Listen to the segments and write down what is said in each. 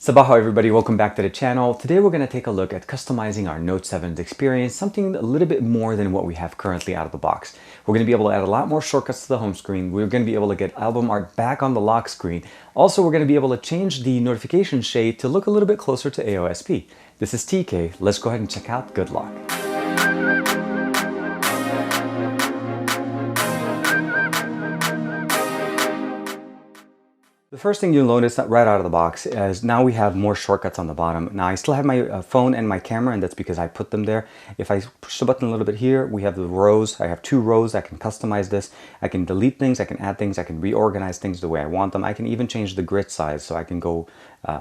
Sabaho everybody, welcome back to the channel. Today we're going to take a look at customizing our Note 7 experience, something a little bit more than what we have currently out of the box. We're going to be able to add a lot more shortcuts to the home screen. We're going to be able to get album art back on the lock screen. Also, we're going to be able to change the notification shade to look a little bit closer to AOSP. This is TK. Let's go ahead and check out Good Luck. The first thing you'll notice right out of the box is now we have more shortcuts on the bottom. Now I still have my phone and my camera, and that's because I put them there. If I push the button a little bit here, we have the rows. I have 2 rows. I can customize this. I can delete things. I can add things. I can reorganize things the way I want them. I can even change the grid size, so I can go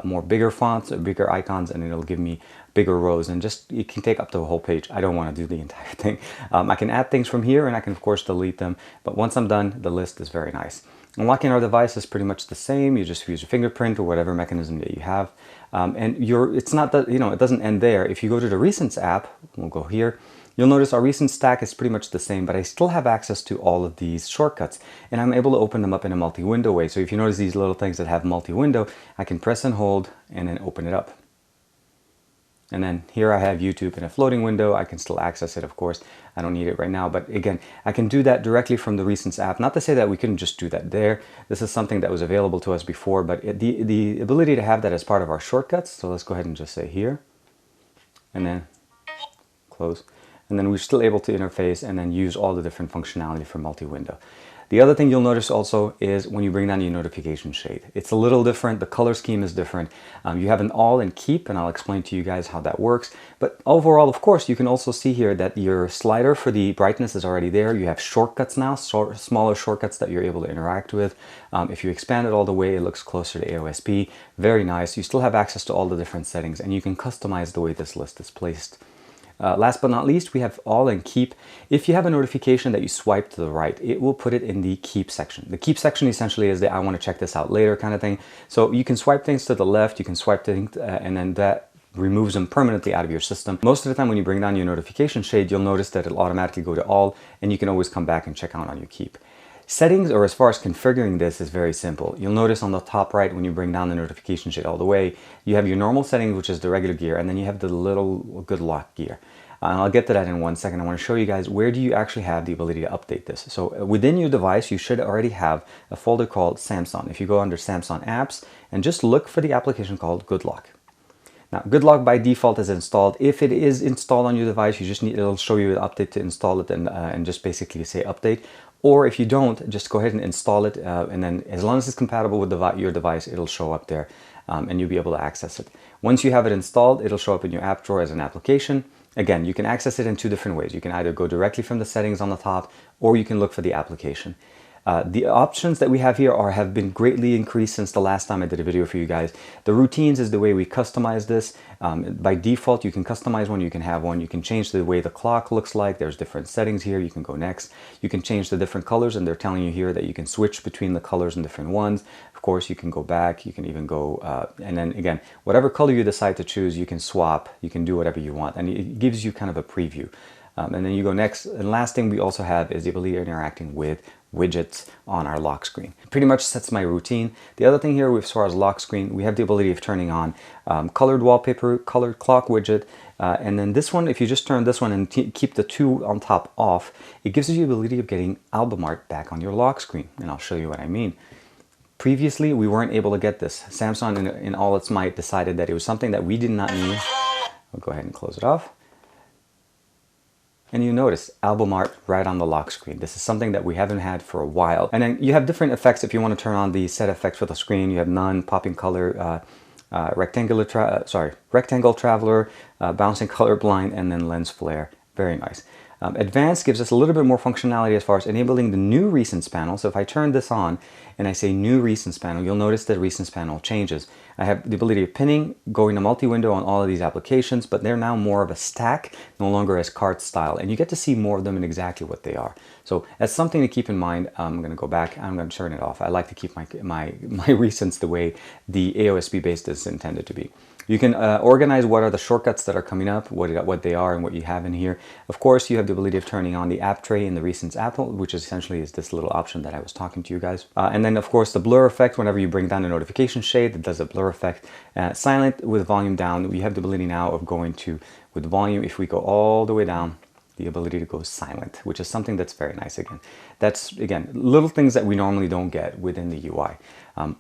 more bigger fonts or bigger icons, and it'll give me bigger rows, and just it can take up to a whole page. I don't want to do the entire thing. I can add things from here, and I can of course delete them, but once I'm done, the list is very nice. Unlocking our device is pretty much the same. You just use your fingerprint or whatever mechanism that you have, and it's not that, it doesn't end there. If you go to the Recents app, we'll go here, you'll notice our recent stack is pretty much the same, but I still have access to all of these shortcuts, and I'm able to open them up in a multi-window way. So if you notice these little things that have multi-window, I can press and hold and then open it up. And then here I have YouTube in a floating window. I can still access it, of course. I don't need it right now, but again, I can do that directly from the Recents app. Not to say that we couldn't just do that there. This is something that was available to us before, but the ability to have that as part of our shortcuts. So let's go ahead and just say here, and then close. And then we're still able to interface and then use all the different functionality for multi-window. The other thing you'll notice also is when you bring down your notification shade. It's a little different. The color scheme is different. You have an all and keep, and I'll explain to you guys how that works. But overall, of course, you can also see here that your slider for the brightness is already there. You have shortcuts now, smaller shortcuts that you're able to interact with. If you expand it all the way, it looks closer to AOSP. Very nice. You still have access to all the different settings, and you can customize the way this list is placed. Last but not least, we have all and keep. If you have a notification that you swipe to the right, it will put it in the keep section. The keep section essentially is the I want to check this out later kind of thing. So you can swipe things to the left, you can swipe things, and then that removes them permanently out of your system. Most of the time when you bring down your notification shade, you'll notice that it'll automatically go to all, and you can always come back and check out on your keep. Settings, or as far as configuring this, is very simple. You'll notice on the top right, when you bring down the notification shade all the way, you have your normal settings, which is the regular gear, and then you have the little Good Luck gear. And I'll get to that in 1 second. I want to show you guys where do you actually have the ability to update this. So within your device, you should already have a folder called Samsung. If you go under Samsung apps and just look for the application called Good Luck. Now, Good Luck by default is installed. If it is installed on your device, you just need, it'll show you an update to install it, and just basically say update. Or if you don't, just go ahead and install it, and then as long as it's compatible with your device, it'll show up there, and you'll be able to access it. Once you have it installed, it'll show up in your app drawer as an application. Again, you can access it in 2 different ways. You can either go directly from the settings on the top, or you can look for the application. The options that we have here have been greatly increased since the last time I did a video for you guys. The routines is the way we customize this. By default, you can customize one, you can have one. You can change the way the clock looks like. There's different settings here. You can go next. You can change the different colors, and they're telling you here that you can switch between the colors and different ones. Of course, you can go back. You can even go, and then again, whatever color you decide to choose, you can swap. You can do whatever you want, and it gives you kind of a preview. And then you go next. And last thing we also have is the ability of interacting with widgets on our lock screen. Pretty much sets my routine. The other thing here, as far as lock screen, we have the ability of turning on colored wallpaper, colored clock widget, and then this one, if you just turn this one and keep the 2 on top off, it gives you the ability of getting album art back on your lock screen, and I'll show you what I mean. Previously, we weren't able to get this. Samsung, in all its might, decided that it was something that we did not need. I'll go ahead and close it off. And you notice album art right on the lock screen. This is something that we haven't had for a while. And then you have different effects if you want to turn on the set effects for the screen. You have none, popping color, rectangle traveler, bouncing color blind, and then lens flare. Very nice. Advanced gives us a little bit more functionality as far as enabling the new Recents panel. So if I turn this on and I say new Recents panel, you'll notice that Recents panel changes. I have the ability of pinning, going to multi-window on all of these applications, but they're now more of a stack, no longer as card style, and you get to see more of them and exactly what they are. So that's something to keep in mind. I'm going to go back. I'm going to turn it off. I like to keep my recents the way the AOSP based is intended to be. You can organize what are the shortcuts that are coming up, what they are, and what you have in here. Of course, you have the ability of turning on the app tray in the recents app, which essentially is this little option that I was talking to you guys. And then, of course, the blur effect. Whenever you bring down the notification shade, it does a blur effect. Silent with volume down. We have the ability now of going to, with volume, if we go all the way down, the ability to go silent, which is something that's very nice. Again, that's little things that we normally don't get within the UI.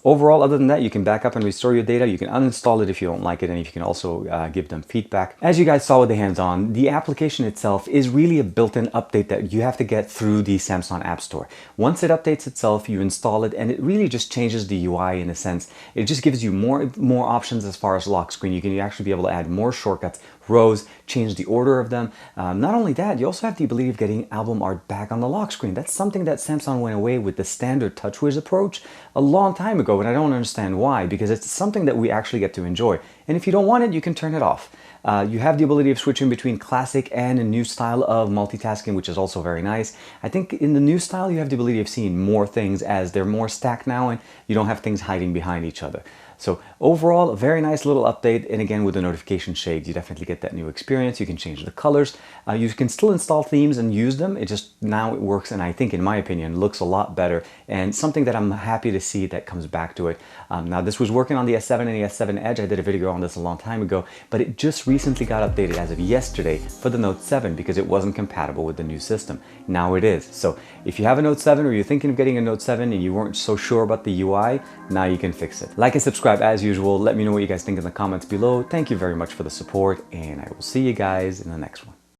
Overall, other than that, you can back up and restore your data. You can uninstall it if you don't like it, and you can also give them feedback. As you guys saw with the hands-on, the application itself is really a built-in update that you have to get through the Samsung App Store. Once it updates itself, you install it, and it really just changes the UI in a sense. It just gives you more options as far as lock screen. You can actually be able to add more shortcuts, rows, change the order of them. Not only that, you also have the ability of getting album art back on the lock screen. That's something that Samsung went away with the standard TouchWiz approach a long time ago, and I don't understand why, because it's something that we actually get to enjoy. And if you don't want it, you can turn it off. You have the ability of switching between classic and a new style of multitasking, which is also very nice. I think in the new style, you have the ability of seeing more things as they're more stacked now and you don't have things hiding behind each other. So overall, a very nice little update. And again, with the notification shades, you definitely get that new experience. You can change the colors. You can still install themes and use them. It just, now it works, and I think, in my opinion, looks a lot better, and something that I'm happy to see that comes back to it. Now, this was working on the S7 and the S7 Edge. I did a video on this a long time ago, but it just recently got updated as of yesterday for the Note 7 because it wasn't compatible with the new system. Now it is. So if you have a Note 7 or you're thinking of getting a Note 7 and you weren't so sure about the UI, now you can fix it. Like and subscribe as usual. Let me know what you guys think in the comments below. Thank you very much for the support, and I will see you guys in the next one.